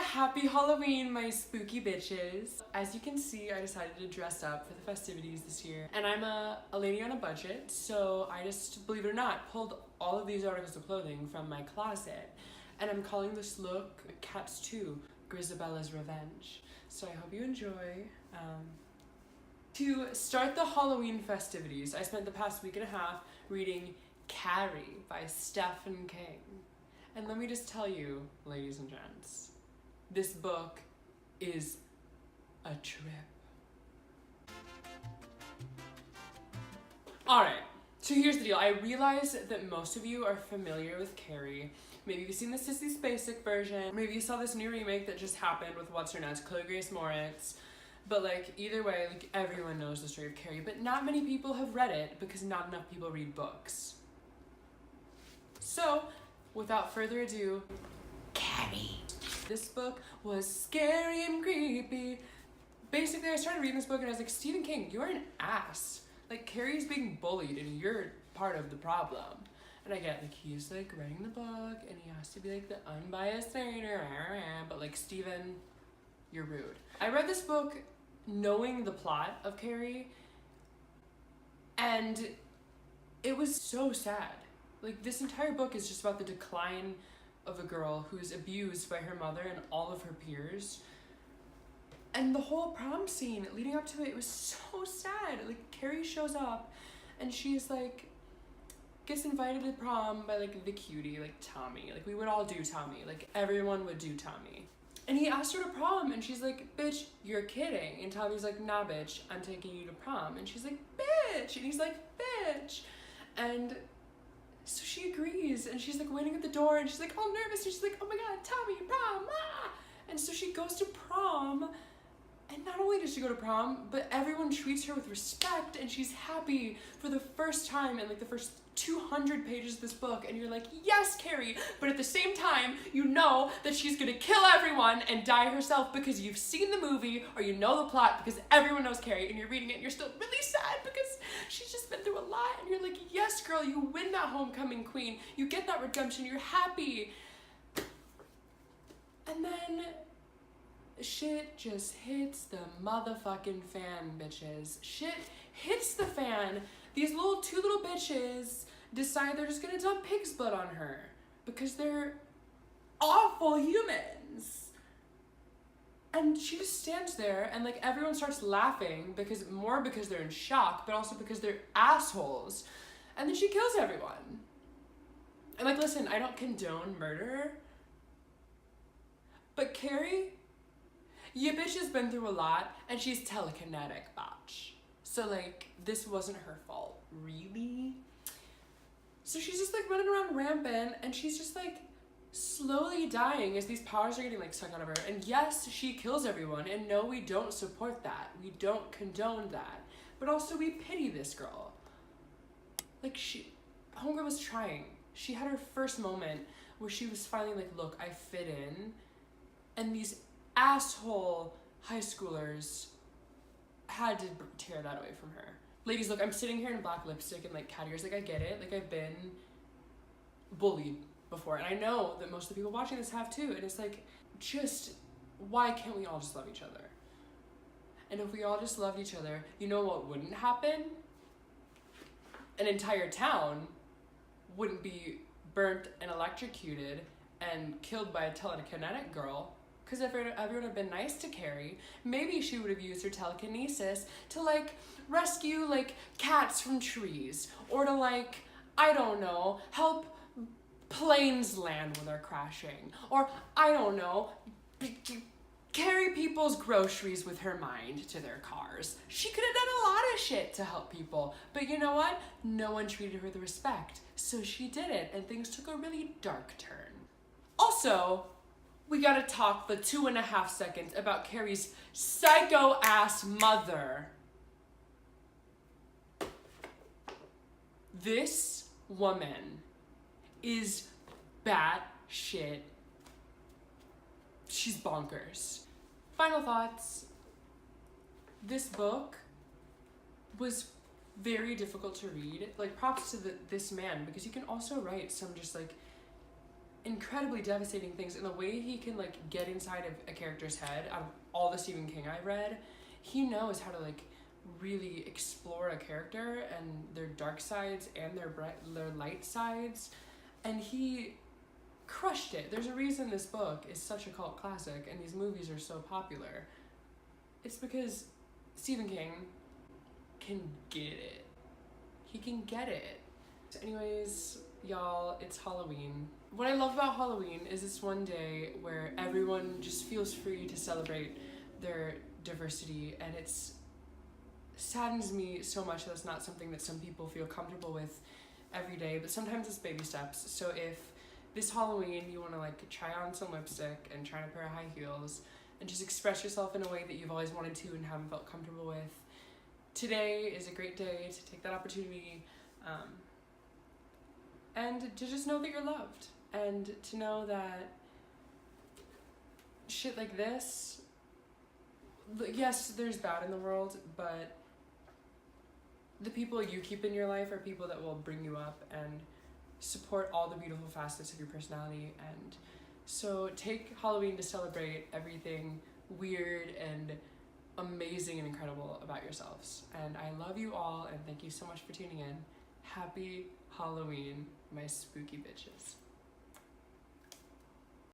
Happy Halloween, my spooky bitches. As you can see, I decided to dress up for the festivities this year. And I'm a lady on a budget, so I just, believe it or not, pulled all of these articles of clothing from my closet. And I'm calling this look Cats 2, GRISABELLA'S Revenge. So I hope you enjoy. To start the Halloween festivities, I spent the past week and a half reading Carrie by Stephen King. And let me just tell you, ladies and gents, this book is a trip. Alright, so here's the deal. I realize that most of you are familiar with Carrie. Maybe you've seen the Sissy Spacek version. Maybe you saw this new remake that just happened with what's her name, Chloe Grace Moritz. But like, either way, like everyone knows the story of Carrie, but not many people have read it because not enough people read books. So, without further ado, Carrie. This book was scary and creepy. Basically, I started reading this book and I was like, Stephen King, you're an ass. Like, Carrie's being bullied and you're part of the problem. And I get, like, he's like writing the book and he has to be like the unbiased writer, but like, Stephen, you're rude. I read this book knowing the plot of Carrie and it was so sad. Like, this entire book is just about the decline of a girl who's abused by her mother and all of her peers. And the whole prom scene leading up to it, it was so sad. Like, Carrie shows up and she's like, gets invited to prom by like the cutie, like Tommy. Like, we would all do Tommy. Like, everyone would do Tommy. And he asked her to prom and she's like, bitch, you're kidding. And Tommy's like, nah, bitch, I'm taking you to prom. And she's like, bitch. And he's like, bitch. And so she agrees and she's like waiting at the door and she's like all nervous and she's like, oh my god, Tommy, prom, ah! And so she goes to prom and not only does she go to prom, but everyone treats her with respect and she's happy for the first time in like the first 200 pages of this book, and you're like, yes, Carrie, but at the same time, you know that she's gonna kill everyone and die herself because you've seen the movie or you know the plot because everyone knows Carrie and you're reading it and you're still really sad because she's just been through a lot and you're like, yes, girl, you win that homecoming queen, you get that redemption, you're happy. And then shit just hits the motherfucking fan, bitches. Shit hits the fan. These two little bitches decide they're just gonna dump pig's blood on her because they're awful humans. And she just stands there and like everyone starts laughing because they're in shock, but also because they're assholes. And then she kills everyone. And like, listen, I don't condone murder, but Carrie, your bitch has been through a lot and she's telekinetic, bitch. So like, this wasn't her fault, really. So she's just like running around rampant and she's just like slowly dying as these powers are getting like sucked out of her. And yes, she kills everyone, and no, we don't support that. We don't condone that. But also we pity this girl. Like, homegirl was trying. She had her first moment where she was finally like, look, I fit in. And these asshole high schoolers had to tear that away from her. Ladies, look, I'm sitting here in black lipstick and like cat ears. Like, I get it. Like, I've been bullied before. And I know that most of the people watching this have too. And it's like, just, why can't we all just love each other? And if we all just loved each other, you know what wouldn't happen? An entire town wouldn't be burnt and electrocuted and killed by a telekinetic girl. Because if everyone had been nice to Carrie, maybe she would have used her telekinesis to like rescue like cats from trees, or to like, I don't know, help planes land when they're crashing, or I don't know, carry people's groceries with her mind to their cars. She could have done a lot of shit to help people, but you know what? No one treated her with respect, so she did it, and things took a really dark turn. Also, we gotta talk for 2.5 seconds about Carrie's psycho-ass mother. This woman is batshit. She's bonkers. Final thoughts. This book was very difficult to read. Like, props to this man, because he can also write some just like incredibly devastating things, and the way he can like get inside of a character's head. Out of all the Stephen King I read, he knows how to like really explore a character and their dark sides and their light sides, and he crushed it. There's a reason this book is such a cult classic and these movies are so popular. It's because Stephen King can get it. He can get it. So anyways, y'all, it's Halloween. What I love about Halloween is it's one day where everyone just feels free to celebrate their diversity, and it's saddens me so much that it's not something that some people feel comfortable with every day, but sometimes it's baby steps. So if this Halloween you want to like try on some lipstick and try on a pair of high heels and just express yourself in a way that you've always wanted to and haven't felt comfortable with, today is a great day to take that opportunity, and to just know that you're loved, and to know that shit like this, yes, there's bad in the world, but the people you keep in your life are people that will bring you up and support all the beautiful facets of your personality. And so take Halloween to celebrate everything weird and amazing and incredible about yourselves. And I love you all, and thank you so much for tuning in. Happy Halloween, my spooky bitches.